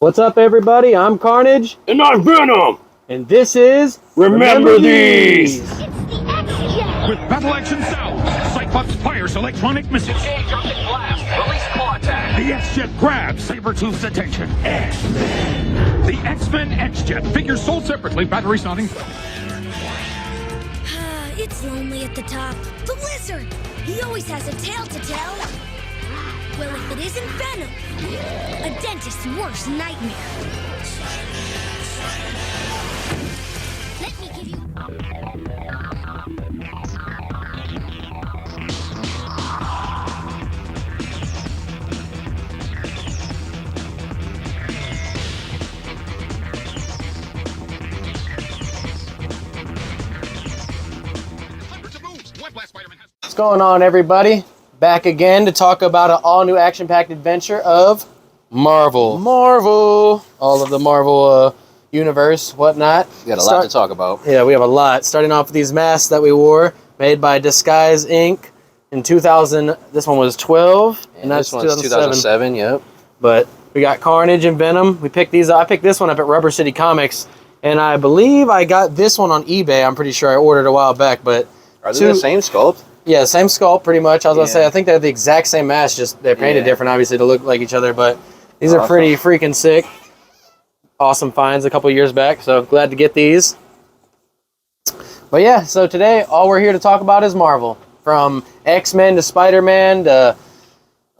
What's up, everybody? I'm Carnage. And I'm Venom. And this is Remember These. It's the X-Jet! With battle action sound, Cyclops fires electronic missiles. Engage Arctic Blast. Release claw attack. The X-Jet grabs Sabretooth's attention. X-Men. The X-Men X-Jet figures sold separately, battery sounding. It's lonely at the top. The lizard! He always has a tale to tell. Well, if it isn't Venom, a dentist's worst nightmare. Let me give you... What's going on, everybody? Back again to talk about an all-new action-packed adventure of Marvel. All of the Marvel universe, whatnot. We got a lot to talk about. Yeah, we have a lot. Starting off with these masks that we wore, made by Disguise Inc. in 2000. This one was 12, and that's this one's 2007. Yep. But we got Carnage and Venom. We picked these. I picked this one up at Rubber City Comics, and I believe I got this one on eBay. I'm pretty sure I ordered a while back, but Are they the same sculpt? yeah, same sculpt pretty much. I was gonna say I think they're the exact same mask, just they're painted different, obviously, to look like each other. But these are pretty freaking sick. Awesome finds a couple years back, so glad to get these. But yeah, so today all we're here to talk about is Marvel, from X-Men to Spider-Man to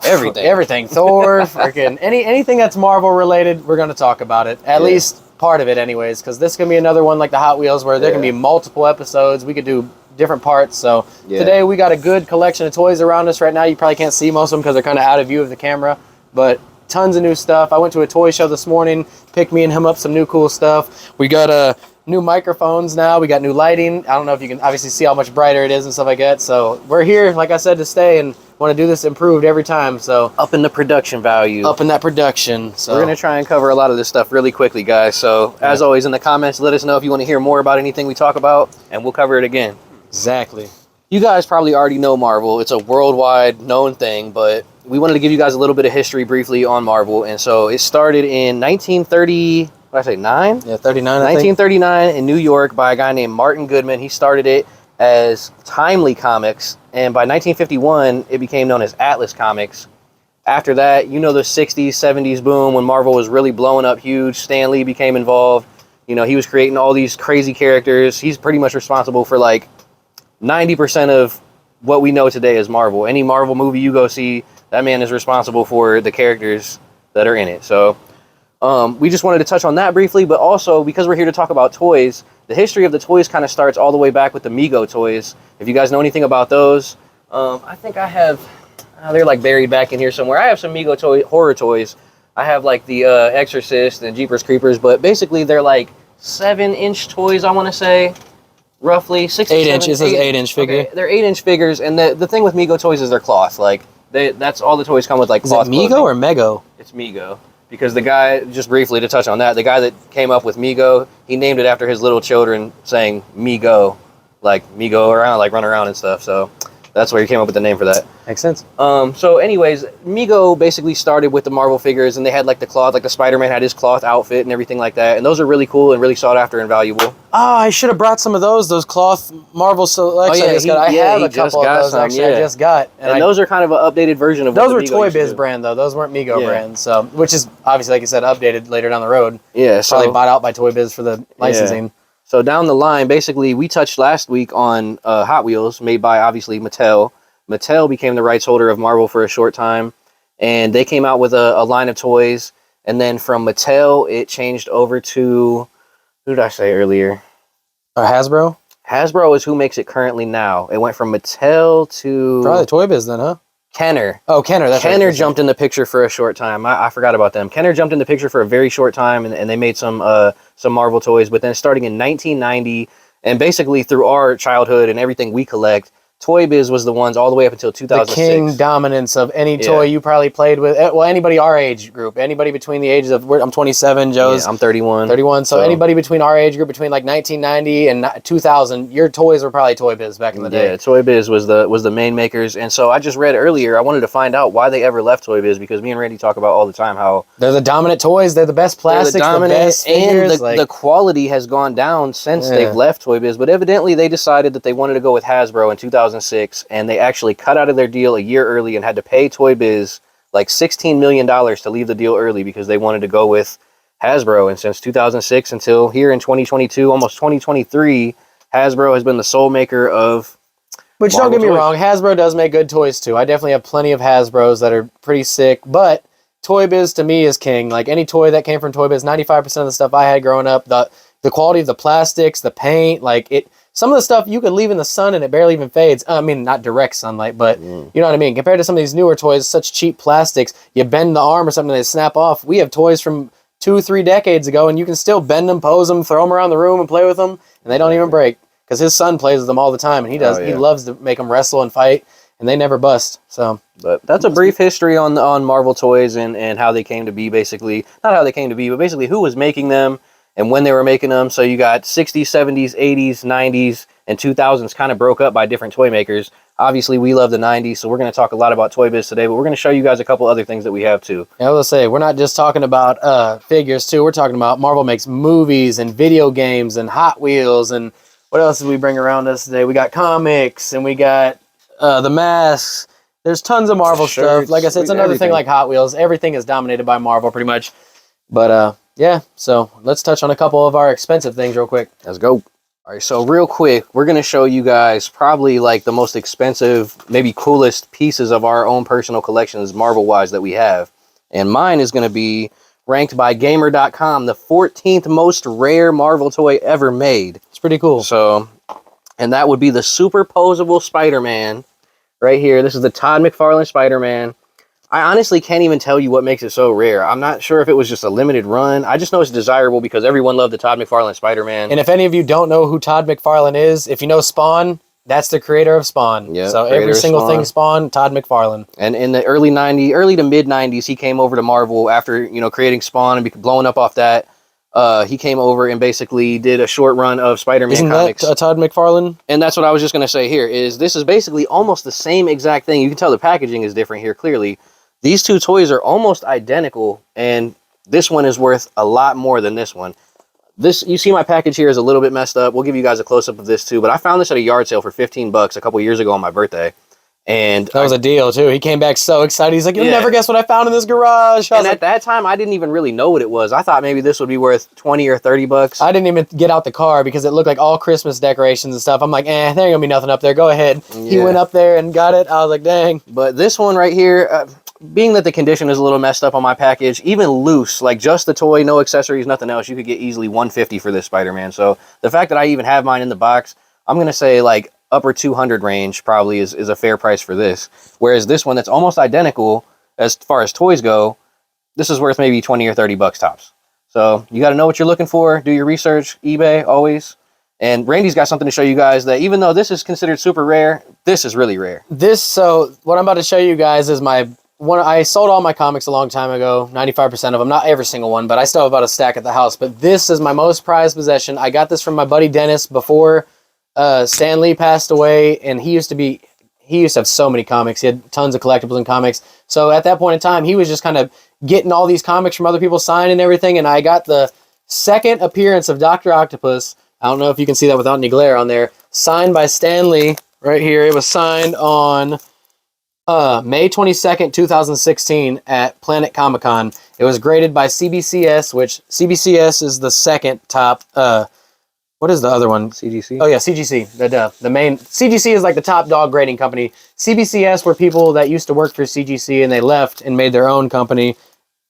everything. Thor, freaking anything that's Marvel related, we're gonna talk about it. At least part of it, anyways, because this can be another one like the Hot Wheels, where there can be multiple episodes. We could do different parts. So today we got a good collection of toys around us right now. You probably can't see most of them because they're kind of out of view of the camera, but tons of new stuff. I went to a toy show this morning, picked me and him up some new cool stuff. We got new microphones now. We got new lighting. I don't know if you can obviously see how much brighter it is and stuff like that. So we're here, like I said, to stay and want to do this improved every time. So Up in the production value. up in that production. So We're going to try and cover a lot of this stuff really quickly, guys. So as always, in the comments, let us know if you want to hear more about anything we talk about, and we'll cover it again. exactly. You guys probably already know Marvel. It's a worldwide known thing, but we wanted to give you guys a little bit of history briefly on Marvel. And so it started in 1930, what did I say, 9? Yeah, 39, 1939 in New York by a guy named Martin Goodman. He started it as Timely Comics, and by 1951, it became known as Atlas Comics. After that, you know, the 60s, 70s boom when Marvel was really blowing up huge. Stan Lee became involved. You know, he was creating all these crazy characters. He's pretty much responsible for like 90% of what we know today as Marvel. Any Marvel movie you go see, that man is responsible for the characters that are in it. So we just wanted to touch on that briefly, but also because we're here to talk about toys, the history of the toys kind of starts all the way back with the Mego toys. If you guys know anything about those, I think I have, they're like buried back in here somewhere. I have some Mego horror toys. I have like the Exorcist and Jeepers Creepers, but basically they're like 7-inch toys, I want to say. Roughly 6 8 inches. It says 8-inch figure. Okay, they're 8-inch figures, and the thing with Mego toys is they're cloth. Like that's all the toys come with, like cloth. Is it Mego or Mego? It's Mego, because the guy, just briefly to touch on that, the guy that came up with Mego, he named it after his little children saying Mego, like me go around, like run around and stuff. So that's where he came up with the name for that. Makes sense. So anyways, Mego basically started with the Marvel figures, and they had like the cloth, like the Spider-Man had his cloth outfit and everything like that. And those are really cool and really sought after and valuable. Oh, I should have brought some of those cloth Marvel Selects. Oh, yeah, I have a couple of those actually. I just got. And those are kind of an updated version of those what were the Mego Toy used to Biz do. brand though. Those weren't Mego brands. So which is obviously, like you said, updated later down the road. Yeah, so Probably bought out by Toy Biz for the licensing. So down the line, basically, we touched last week on Hot Wheels, made by obviously Mattel. Mattel became the rights holder of Marvel for a short time, and they came out with a line of toys. And then from Mattel, it changed over to, who did I say earlier? Hasbro? Hasbro is who makes it currently now. It went from Mattel to... Probably Toy Biz then, huh? Kenner. Oh, Kenner. That's Kenner right. jumped in the picture for a short time. I forgot about them. Kenner jumped in the picture for a very short time, and they made some Marvel toys. But then starting in 1990, and basically through our childhood and everything we collect, Toy Biz was the ones all the way up until The 2006. king dominance of any toy you probably played with. Well, anybody our age group, anybody between the ages of, I'm 27, Joe's Yeah, I'm 31. 31. So anybody between our age group, between like 1990 and 2000, your toys were probably Toy Biz back in the day. Yeah, Toy Biz was the main makers. And so I just read earlier, I wanted to find out why they ever left Toy Biz, because me and Randy talk about all the time how They're the dominant toys. They're the best plastics, they're the dominant, best and figures, the quality has gone down since they've left Toy Biz. But evidently they decided that they wanted to go with Hasbro in 2006, and they actually cut out of their deal a year early and had to pay Toy Biz like $16 million to leave the deal early because they wanted to go with Hasbro. And since 2006 until here in 2022, almost 2023, Hasbro has been the sole maker of Which, Marvel don't get me toys. wrong, Hasbro does make good toys too. I definitely have plenty of Hasbros that are pretty sick, but Toy Biz to me is king. Like any toy that came from Toy Biz, 95% of the stuff I had growing up, the quality of the plastics, the paint, like it. Some of the stuff you could leave in the sun and it barely even fades. I mean, not direct sunlight, but you know what I mean? Compared to some of these newer toys, such cheap plastics, you bend the arm or something, they snap off. We have toys from 2-3 decades ago, and you can still bend them, pose them, throw them around the room and play with them, and they don't even break. Because his son plays with them all the time, and he does. He loves to make them wrestle and fight, and they never bust. So, but that's a brief history on Marvel toys and how they came to be, basically. Not how they came to be, but basically who was making them and when they were making them. So you got 60s, 70s, 80s, 90s, and 2000s kind of broke up by different toy makers. Obviously, we love the 90s, so we're going to talk a lot about Toy Biz today, but we're going to show you guys a couple other things that we have too. I will say, we're not just talking about figures too. We're talking about Marvel makes movies and video games and Hot Wheels, and what else did we bring around us today? We got comics, and we got the masks. There's tons of Marvel Shirts, stuff. Like I said, it's another thing like Hot Wheels. Everything is dominated by Marvel pretty much. But yeah, so let's touch on a couple of our expensive things real quick. Let's go. All right, so real quick, we're going to show you guys probably like the most expensive, maybe coolest pieces of our own personal collections, Marvel-wise, that we have. And mine is going to be ranked by Gamer.com, the 14th most rare Marvel toy ever made. It's pretty cool. So, and that would be the superposable Spider-Man right here. This is the Todd McFarlane Spider-Man. I honestly can't even tell you what makes it so rare. I'm not sure if it was just a limited run. I just know it's desirable because everyone loved the Todd McFarlane Spider-Man. And if any of you don't know who Todd McFarlane is, if you know Spawn, that's the creator of Spawn. Yeah, so every single thing Spawn, Todd McFarlane. And in the early to mid 90s, he came over to Marvel after, creating Spawn and blowing up off that. He came over and basically did a short run of Spider-Man comics. Isn't that Todd McFarlane? And that's what I was just going to say here, is this is basically almost the same exact thing. You can tell the packaging is different here, clearly. These two toys are almost identical, and this one is worth a lot more than this one. This, you see my package here is a little bit messed up. We'll give you guys a close-up of this too, but I found this at a yard sale for $15 a couple years ago on my birthday. And that was a deal too. He came back so excited. He's like, "You'll never guess what I found in this garage." And at that time, I didn't even really know what it was. I thought maybe this would be worth $20 or $30. I didn't even get out the car because it looked like all Christmas decorations and stuff. I'm like, there ain't gonna be nothing up there. Go ahead. Yeah. He went up there and got it. I was like, dang. But this one right here, being that the condition is a little messed up on my package, even loose, like just the toy, no accessories, nothing else, you could get easily $150 for this Spider-Man. So the fact that I even have mine in the box, I'm gonna say like upper 200 range probably is a fair price for this. Whereas this one that's almost identical as far as toys go, this is worth maybe 20 or $30 tops. So you got to know what you're looking for. Do your research. eBay always. And Randy's got something to show you guys that even though this is considered super rare, this is really rare. So what I'm about to show you guys is my one. I sold all my comics a long time ago, 95% of them, not every single one, but I still have about a stack at the house. But this is my most prized possession. I got this from my buddy Dennis before Stan Lee passed away, and he used to have so many comics. He had tons of collectibles and comics. So at that point in time, he was just kind of getting all these comics from other people signed and everything, and I got the second appearance of Dr. Octopus. I don't know if you can see that without any glare on there. Signed by Stan Lee right here. It was signed on May 22nd, 2016 at Planet Comic-Con. It was graded by CBCS, which CBCS is the second top. What is the other one? CGC? Oh, yeah, CGC. The main... CGC is like the top dog grading company. CBCS were people that used to work for CGC and they left and made their own company.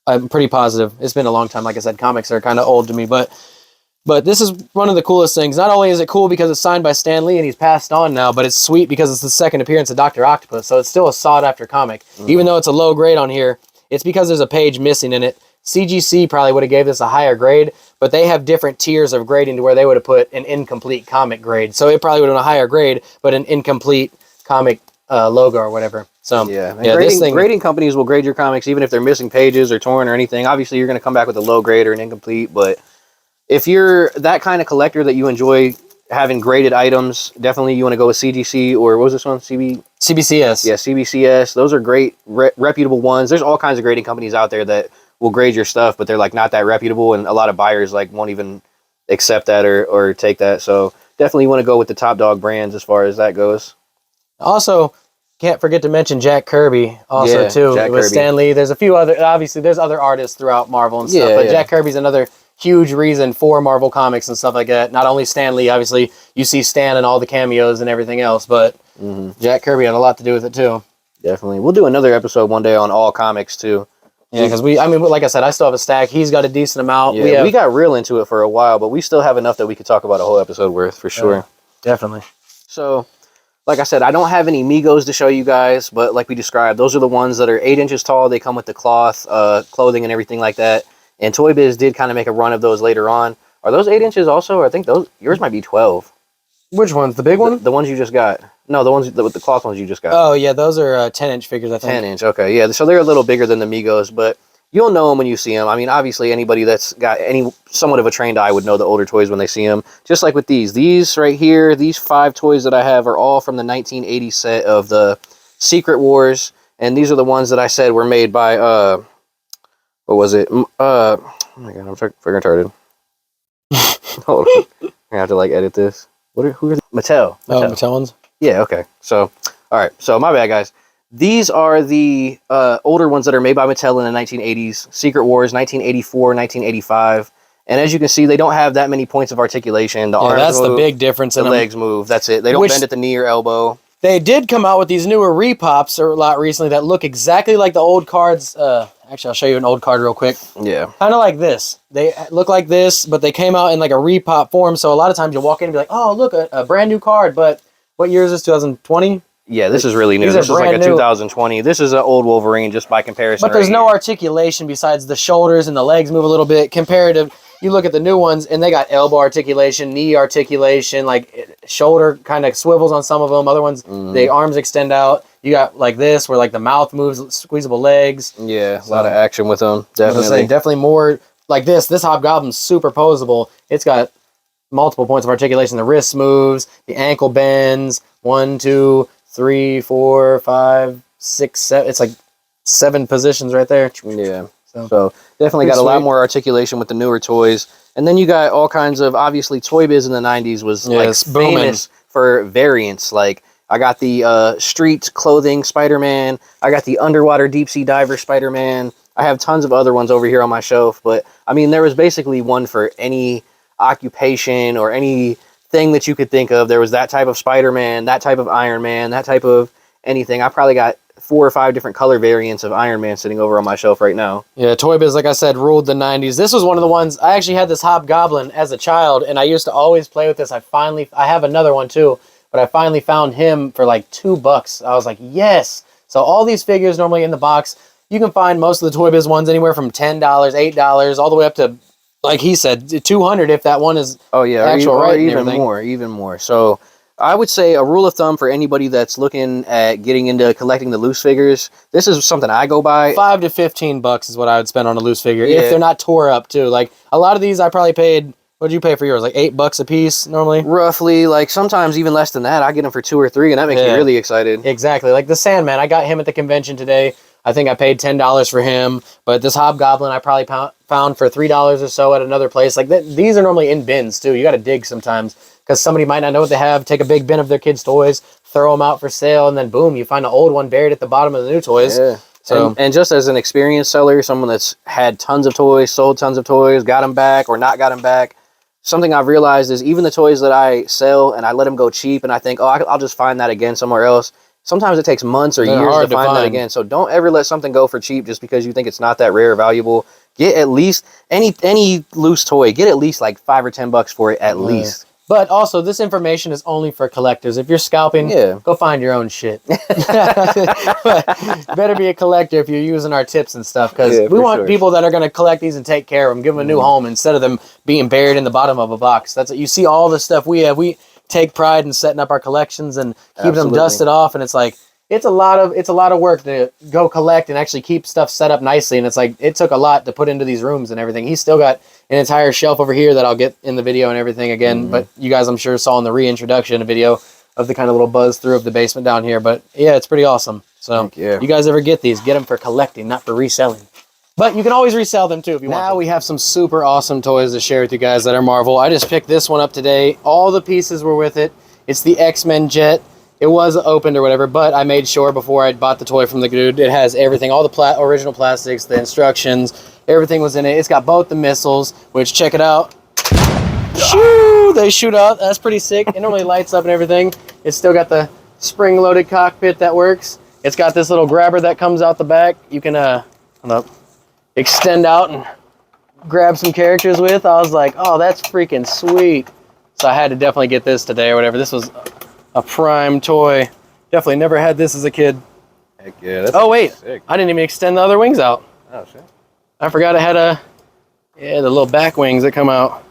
I'm pretty positive. It's been a long time. Like I said, comics are kind of old to me, but this is one of the coolest things. Not only is it cool because it's signed by Stan Lee and he's passed on now, but it's sweet because it's the second appearance of Dr. Octopus, so it's still a sought-after comic. Even though it's a low grade on here, it's because there's a page missing in it. CGC probably would have gave this a higher grade, but they have different tiers of grading to where they would have put an incomplete comic grade. So it probably would have been a higher grade, but an incomplete comic logo or whatever. So yeah, grading companies will grade your comics even if they're missing pages or torn or anything. Obviously, you're going to come back with a low grade or an incomplete, but if you're that kind of collector that you enjoy having graded items, definitely you want to go with CGC or what was this one? CBCS. Yeah, CBCS. Those are great, reputable ones. There's all kinds of grading companies out there that will grade your stuff, but they're like not that reputable, and a lot of buyers like won't even accept that or take that. So definitely want to go with the top dog brands as far as that goes. Also, can't forget to mention Jack Kirby also too. Jack with Kirby. Stan Lee. There's a few other, obviously there's other artists throughout Marvel and stuff, but Jack Kirby's another huge reason for Marvel Comics and stuff like that. Not only Stan Lee, obviously you see Stan and all the cameos and everything else, but Jack Kirby had a lot to do with it too. Definitely. We'll do another episode one day on all comics too. Yeah, because like I said, I still have a stack. He's got a decent amount. Yeah, we got real into it for a while, but we still have enough that we could talk about a whole episode worth for sure. Definitely. So, like I said, I don't have any Migos to show you guys, but like we described, those are the ones that are 8 inches tall. They come with the cloth, clothing, and everything like that. And Toy Biz did kind of make a run of those later on. Are those 8 inches also? Or I think yours might be 12. Which ones? The big one? The ones you just got. No, the ones with the cloth ones you just got. Oh, yeah, those are 10-inch figures, I think. 10 inch, okay. Yeah, so they're a little bigger than the Migos, but you'll know them when you see them. I mean, obviously, anybody that's got somewhat of a trained eye would know the older toys when they see them. Just like with these. These right here, these 5 toys that I have are all from the 1980 set of the Secret Wars, and these are the ones that I said were made by, what was it? Oh my god, I'm freaking retarded. Hold on. I'm gonna have to, like, edit this. Who are they? Mattel. Oh, Mattel ones? Yeah, okay. So, all right. So, my bad, guys. These are the older ones that are made by Mattel in the 1980s. Secret Wars, 1984, 1985. And as you can see, they don't have that many points of articulation. The arms that's move, the big difference in the them. legs move. That's it. They don't bend at the knee or elbow. They did come out with these newer repops a lot recently that look exactly like the old cards. Actually, I'll show you an old card real quick. Yeah. Kind of like this. They look like this, but they came out in like a repop form. So a lot of times you'll walk in and be like, oh, look, a brand new card. But what year is this, 2020? Yeah, this is really new. This is like a 2020. This is an old Wolverine just by comparison. But there's no articulation besides the shoulders and the legs move a little bit. Comparative, you look at the new ones and they got elbow articulation, knee articulation, like shoulder kind of swivels on some of them. Other ones, the arms extend out. You got like this where like the mouth moves, squeezable legs. Yeah, a lot of action with them. Definitely. Definitely more like this. This Hobgoblin's superposable. It's got multiple points of articulation. The wrist moves, the ankle bends. 1, 2, 3, 4, 5, 6, 7. It's like 7 positions right there. Yeah. So definitely got a lot more articulation with the newer toys. And then you got all kinds of, obviously, Toy Biz in the 90s was like famous for variants. Like I got the street clothing Spider-Man. I got the underwater deep sea diver Spider-Man. I have tons of other ones over here on my shelf. But I mean, there was basically one for any occupation or any thing that you could think of. There was that type of Spider-Man, that type of Iron Man, that type of anything. I probably got 4 or 5 different color variants of Iron Man sitting over on my shelf right now. Yeah, Toy Biz, like I said, ruled the 90s. This was one of the ones, I actually had this Hobgoblin as a child, and I used to always play with this. I have another one too, but I finally found him for like $2. I was like, yes! So all these figures normally in the box, you can find most of the Toy Biz ones anywhere from $10, $8, all the way up to, like he said, $200 if that one is actual right, even more. So I would say a rule of thumb for anybody that's looking at getting into collecting the loose figures, this is something I go by. $5 to $15 is what I would spend on a loose figure if they're not tore up too. Like a lot of these, I probably paid. What did you pay for yours? Like $8 a piece normally? Roughly, like sometimes even less than that. I get them for 2 or 3, and that makes me really excited. Exactly. Like the Sandman, I got him at the convention today. I think I paid $10 for him, but this Hobgoblin I probably found for $3 or so at another place. Like these are normally in bins too. You got to dig sometimes because somebody might not know what they have. Take a big bin of their kids' toys, throw them out for sale, and then boom, you find an old one buried at the bottom of the new toys. Yeah. So and just as an experienced seller, someone that's had tons of toys, sold tons of toys, got them back or not got them back, something I've realized is even the toys that I sell and I let them go cheap and I think, oh, I'll just find that again somewhere else. Sometimes it takes months or years to find that again. So don't ever let something go for cheap just because you think it's not that rare or valuable. Get at least any loose toy. Get at least like $5 or $10 for it at least. But also, this information is only for collectors. If you're scalping, go find your own shit. Better be a collector if you're using our tips and stuff because we want people that are going to collect these and take care of them, give them a new home instead of them being buried in the bottom of a box. That's what you see all the stuff we have. take pride in setting up our collections and keeping them Absolutely. dusted off. And it's like, it's a lot of work to go collect and actually keep stuff set up nicely. And it's like, it took a lot to put into these rooms and everything. He's still got an entire shelf over here that I'll get in the video and everything again. But you guys, I'm sure, saw in the reintroduction video of the kind of little buzz through of the basement down here. But yeah, it's pretty awesome. So you guys ever get these, get them for collecting, not for reselling. But you can always resell them too if you want. Now we have some super awesome toys to share with you guys that are Marvel. I just picked this one up today. All the pieces were with it. It's the X-Men jet. It was opened or whatever, but I made sure before I bought the toy from the dude, it has everything, all the original plastics, the instructions, everything was in it. It's got both the missiles, which, check it out. Shoo! They shoot out. That's pretty sick. It normally lights up and everything. It's still got the spring-loaded cockpit that works. It's got this little grabber that comes out the back. You can extend out and grab some characters with. I was like, oh, that's freaking sweet. So I had to definitely get this today or whatever. This was a prime toy. Definitely never had this as a kid. Heck yeah. That's Oh, wait. sick. I didn't even extend the other wings out. Oh, shit. I forgot I had the little back wings that come out.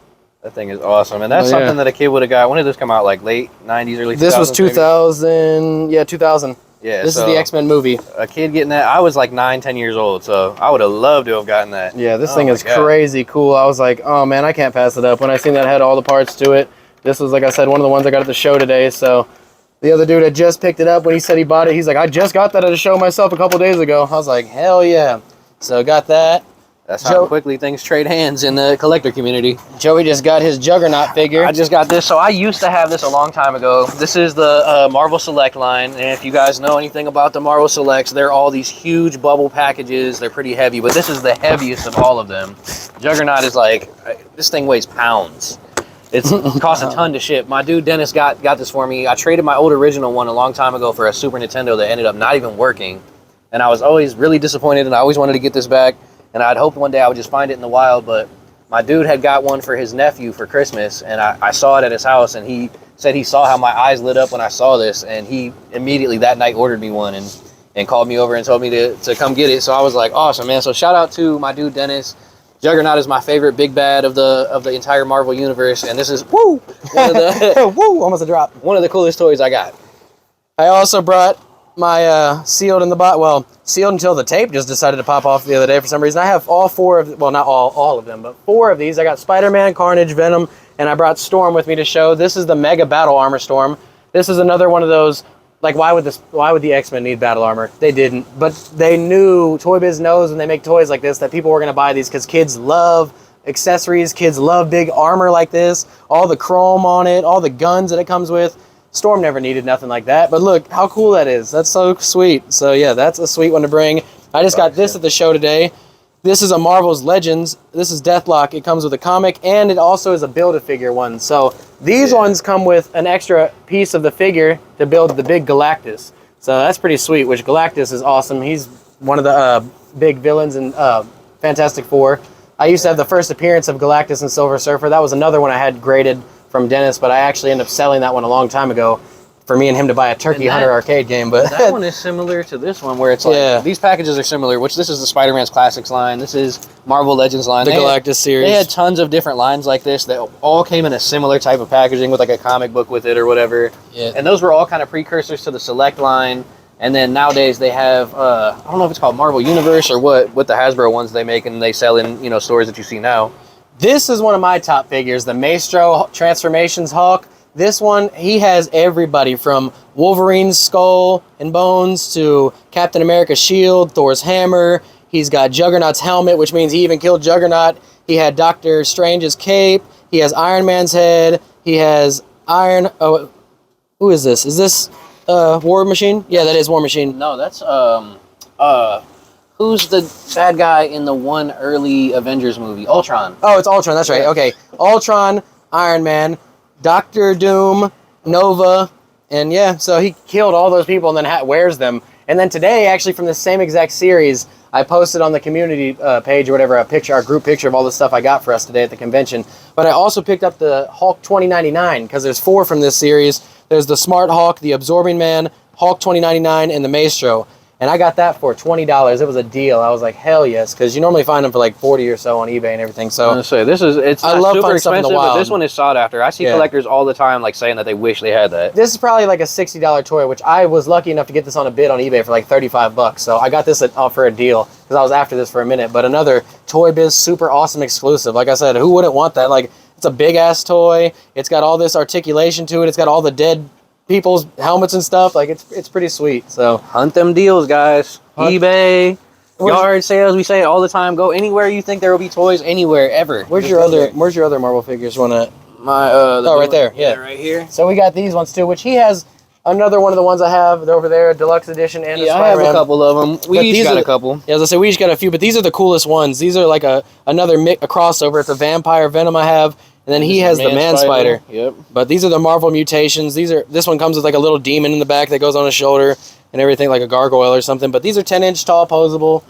That thing is awesome. And that's something that a kid would have got. When did this come out? Like late 90s, early 2000s? This was 2000. Yeah, 2000. Yeah. This is the X-Men movie. A kid getting that, I was like 9, 10 years old, so I would have loved to have gotten that. Yeah, this thing is crazy cool. I was like, oh man, I can't pass it up. When I seen that it had all the parts to it, this was, like I said, one of the ones I got at the show today. So the other dude had just picked it up when he said he bought it. He's like, I just got that at a show myself a couple days ago. I was like, hell yeah. So got that. That's how quickly things trade hands in the collector community. Joey just got his Juggernaut figure. I just got this. So I used to have this a long time ago. This is the Marvel Select line. And if you guys know anything about the Marvel Selects, they're all these huge bubble packages. They're pretty heavy, but this is the heaviest of all of them. Juggernaut is like, this thing weighs pounds. It costs a ton to ship. My dude Dennis got this for me. I traded my old original one a long time ago for a Super Nintendo that ended up not even working. And I was always really disappointed, and I always wanted to get this back. And I'd hoped one day I would just find it in the wild, but my dude had got one for his nephew for Christmas, and I saw it at his house, and he said he saw how my eyes lit up when I saw this, and he immediately that night ordered me one and called me over and told me to come get it. So I was like, awesome, man. So shout out to my dude Dennis. Juggernaut is my favorite big bad of the entire Marvel universe, and this is one of the almost a drop. One of the coolest toys I got. I also brought my sealed in the box. Well, sealed until the tape just decided to pop off the other day for some reason. I have all four of, well, not all of them, but four of these. I got Spider-Man, Carnage, Venom, and I brought Storm with me to show. This is the Mega Battle Armor Storm. This is another one of those, like, why would the X-Men need battle armor? They didn't, but they knew, Toy Biz knows when they make toys like this that people were going to buy these because kids love accessories, kids love big armor like this, all the chrome on it, all the guns that it comes with. Storm never needed nothing like that, but look how cool that is. That's so sweet. So yeah, that's a sweet one to bring. I just got this at the show today. This is a Marvel's Legends. This is Deathlock. It comes with a comic, and it also is a Build-A-Figure one. So these ones come with an extra piece of the figure to build the big Galactus. So that's pretty sweet, which Galactus is awesome. He's one of the big villains in Fantastic Four. I used to have the first appearance of Galactus and Silver Surfer. That was another one I had graded from Dennis, but I actually ended up selling that one a long time ago for me and him to buy a Turkey Hunter arcade game. But that one is similar to this one, where it's like these packages are similar. Which this is the Spider-Man's Classics line. This is Marvel Legends line. The Galactus series. They had tons of different lines like this that all came in a similar type of packaging with like a comic book with it or whatever. Yeah. And those were all kind of precursors to the Select line. And then nowadays they have I don't know if it's called Marvel Universe or what the Hasbro ones they make and they sell in stores that you see now. This is one of my top figures, the Maestro Transformations Hulk. This one, he has everybody from Wolverine's skull and bones to Captain America's shield, Thor's hammer. He's got Juggernaut's helmet, which means he even killed Juggernaut. He had Doctor Strange's cape. He has Iron Man's head. He has who is this? Is this War Machine? Yeah, that is War Machine. No, that's who's the bad guy in the one early Avengers movie? Ultron. Oh, it's Ultron. That's right. Okay. Ultron, Iron Man, Doctor Doom, Nova, and yeah, so he killed all those people and then wears them. And then today, actually, from the same exact series, I posted on the community page or whatever a group picture of all the stuff I got for us today at the convention. But I also picked up the Hulk 2099 because there's 4 from this series. There's the Smart Hulk, the Absorbing Man, Hulk 2099, and the Maestro. And I got that for $20. It was a deal. I was like, hell yes, because you normally find them for like 40 or so on eBay and everything. So I'm gonna say it's I not love super finding stuff in the expensive, but wild. this one is sought after. I see collectors all the time like saying that they wish they had that. this is probably like a $60 toy, which I was lucky enough to get this on a bid on eBay for like 35 bucks. So I got this for a deal because I was after this for a minute. But another Toy Biz super awesome exclusive. Like I said, who wouldn't want that? Like, it's a big ass toy. It's got all this articulation to it. It's got all the dead people's helmets and stuff. Like, it's pretty sweet. So Hunt them deals, guys. eBay, yard sales. We say it all the time. Go anywhere you think there will be toys. Anywhere, ever. Where's your other Marvel figures one at? My right there. Yeah, right here. So we got these ones too, which he has another one of the ones I have. They're over there, deluxe edition, and I have a couple of them. We each got a couple. Yeah, as I say, we each got a few, but these are the coolest ones. These are like another a crossover. It's a vampire Venom I have, and then he has the Man Spider. Yep. But these are the Marvel mutations. This one comes with like a little demon in the back that goes on his shoulder and everything, like a gargoyle or something. But these are 10-inch tall, posable.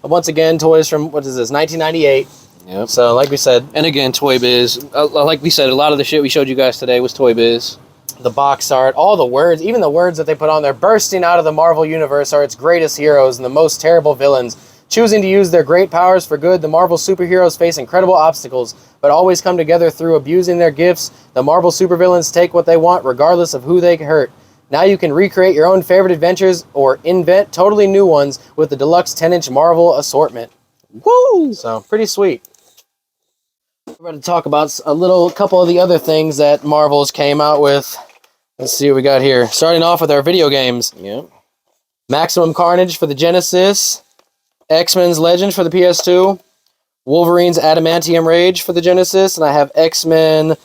Once again, toys from, what is this, 1998. Yep. So, like we said. And again, Toy Biz. Like we said, a lot of the shit we showed you guys today was Toy Biz. The box art, all the words, even the words that they put on there. Bursting out of the Marvel Universe are its greatest heroes and the most terrible villains. Choosing to use their great powers for good, the Marvel superheroes face incredible obstacles, but always come together through abusing their gifts. The Marvel supervillains take what they want, regardless of who they hurt. Now you can recreate your own favorite adventures or invent totally new ones with the deluxe 10-inch Marvel assortment. Woo! So, pretty sweet. We're going to talk about a couple of the other things that Marvel's came out with. Let's see what we got here. Starting off with our video games. Yep. Maximum Carnage for the Genesis. X-Men's Legends for the PS2. Wolverine's Adamantium Rage for the Genesis. And I have X-Men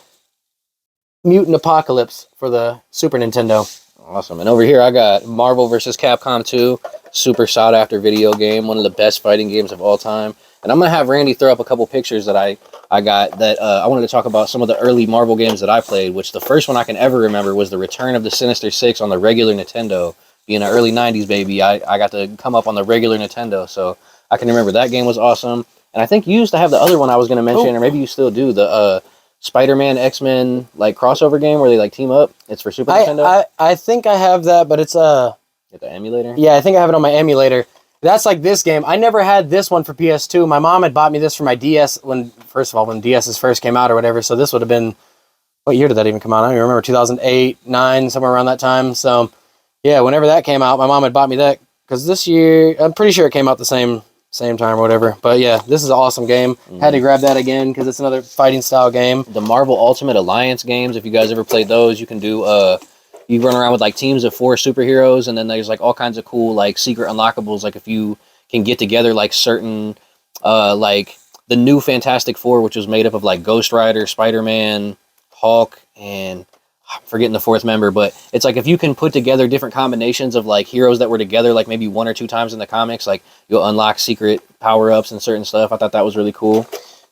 Mutant Apocalypse for the Super Nintendo. Awesome. And over here I got Marvel vs. Capcom 2. Super sought after video game. One of the best fighting games of all time. And I'm going to have Randy throw up a couple pictures that I got that I wanted to talk about some of the early Marvel games that I played, which the first one I can ever remember was the Return of the Sinister Six on the regular Nintendo. Being an early 90s baby, I got to come up on the regular Nintendo, so I can remember that game was awesome. And I think you used to have the other one I was going to mention, or maybe you still do, the Spider-Man X-Men like crossover game where they like team up. It's for Super Nintendo. I think I have that, but it's the emulator? Yeah, I think I have it on my emulator. That's like this game. I never had this one for PS2. My mom had bought me this for my DS when DS's first came out or whatever. So this would have been, what year did that even come out? I don't even remember, 2008, 9, somewhere around that time. So yeah, whenever that came out, my mom had bought me that because this year, I'm pretty sure it came out the same time or whatever. But yeah, this is an awesome game. Had to grab that again because it's another fighting style game. The Marvel Ultimate Alliance games, if you guys ever played those, you can do you run around with like teams of 4 superheroes, and then there's like all kinds of cool like secret unlockables. Like if you can get together like certain like the new Fantastic Four, which was made up of like Ghost Rider, Spider-Man, Hulk, and I'm forgetting the 4th member, but it's like if you can put together different combinations of like heroes that were together like maybe 1 or 2 times in the comics, like you'll unlock secret power-ups and certain stuff. I thought that was really cool.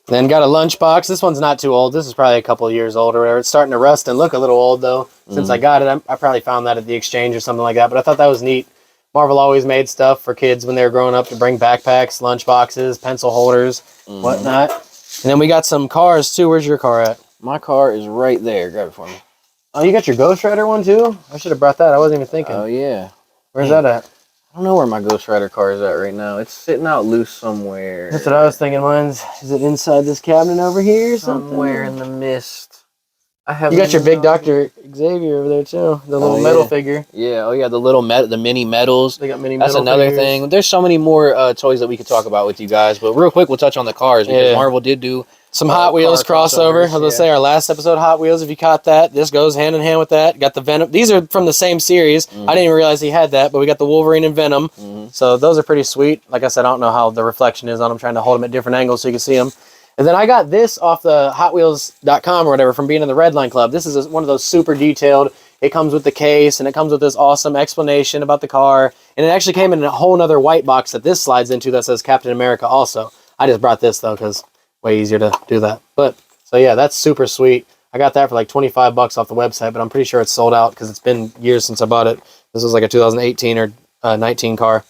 Then got a lunchbox. This one's not too old. This is probably a couple of years old or whatever. It's starting to rust and look a little old though. Since I got it, I probably found that at the exchange or something like that. But I thought that was neat. Marvel always made stuff for kids when they were growing up to bring backpacks, lunchboxes, pencil holders, whatnot. And then we got some cars too. Where's your car at? My car is right there. Grab it for me. Oh, you got your Ghost Rider one too? I should have brought that. I wasn't even thinking. Oh yeah. Where's that at? I don't know where my Ghost Rider car is at right now. It's sitting out loose somewhere. That's what I was thinking. Is it inside this cabinet over here or something? Somewhere in the mist. You got your big Dr. Xavier over there too. The little metal figure. Yeah. Oh yeah. The mini medals. They got mini That's metal another figures. thing. There's so many more toys that we could talk about with you guys, but real quick, we'll touch on the cars because Marvel did do some Hot Wheels crossover. I was gonna say our last episode, Hot Wheels. If you caught that, this goes hand in hand with that. Got the Venom. These are from the same series. I didn't even realize he had that, but we got the Wolverine and Venom. So those are pretty sweet. Like I said, I don't know how the reflection is on them. Trying to hold them at different angles so you can see them. And then I got this off the HotWheels.com or whatever from being in the Redline Club. This is one of those super detailed. It comes with the case and it comes with this awesome explanation about the car. And it actually came in a whole nother white box that this slides into that says Captain America also. I just brought this though because way easier to do that. But so yeah, that's super sweet. I got that for like $25 off the website, but I'm pretty sure it's sold out because it's been years since I bought it. This was like a 2018 or 19 car.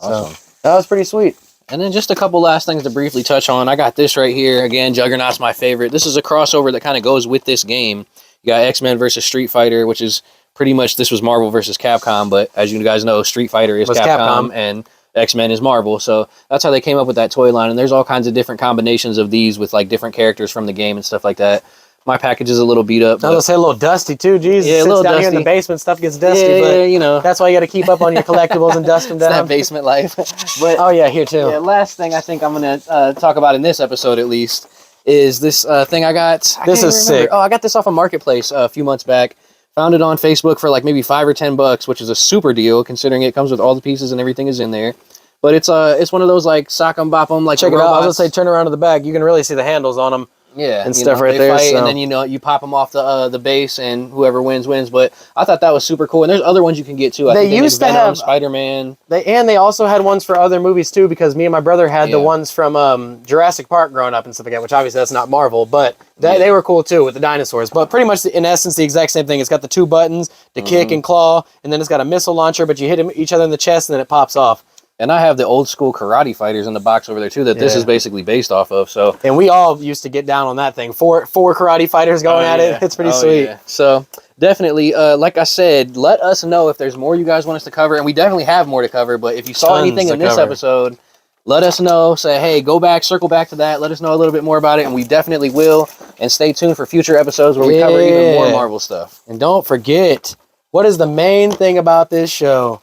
Awesome. So that was pretty sweet. And then just a couple last things to briefly touch on. I got this right here. Again, Juggernaut's my favorite. This is a crossover that kind of goes with this game. You got X-Men versus Street Fighter, which is pretty much this was Marvel versus Capcom, but as you guys know, Street Fighter is Was Capcom Capcom. and X-Men is Marvel. So that's how they came up with that toy line. And there's all kinds of different combinations of these with like different characters from the game and stuff like that. My package is a little beat up. I was gonna say a little dusty too. Jesus, Yeah, a little down here in dusty. the basement, stuff gets dusty. Yeah, but you know. that's why you got to keep up on your collectibles and dust them It's down. that basement life. But Oh yeah, here too. yeah, last thing I think I'm going to talk about in this episode at least is this thing I got. This is sick. Oh, I got this off of Marketplace a few months back. Found it on Facebook for like maybe $5 or $10, which is a super deal considering it comes with all the pieces and everything is in there. But it's one of those like sock 'em bop 'em like Check it out. I was robots. gonna say turn around to the back. You can really see the handles on them. Yeah, and you stuff know, right they there, fight, so- and then you pop them off the base, and whoever wins wins. But I thought that was super cool. And there's other ones you can get too. I They think used to make Venom, have- Spider-Man. They also had ones for other movies too, because me and my brother had the Yeah. ones from Jurassic Park growing up and stuff like that, which obviously that's not Marvel, but they were cool too with the dinosaurs. But pretty much in essence the exact same thing. It's got the 2 buttons, the kick and claw, and then it's got a missile launcher, but you hit each other in the chest and then it pops off. And I have the old school karate fighters in the box over there too that this Yeah. is basically based off of. So And we all used to get down on that thing. Four karate fighters going at it. It's pretty sweet. Yeah. So definitely, like I said, let us know if there's more you guys want us to cover, and we definitely have more to cover. But if you saw Tons anything to in this cover. episode, let us know. Say, hey, go back, circle back to that. Let us know a little bit more about it, and we definitely will. And stay tuned for future episodes where we cover even more Yeah. Marvel stuff. And don't forget, what is the main thing about this show?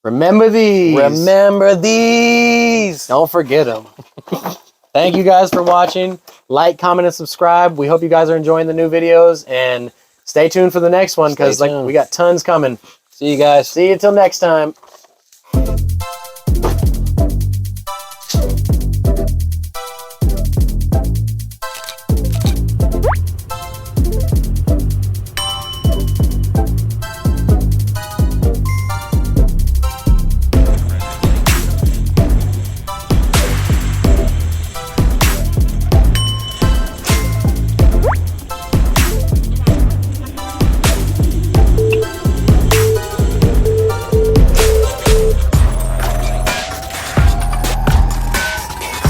Remember these. Remember these. Don't forget them. Thank you guys for watching. Like, comment, and subscribe. We hope you guys are enjoying the new videos. And stay tuned for the next one because Stay tuned. we got tons coming. See you guys. See you till next time.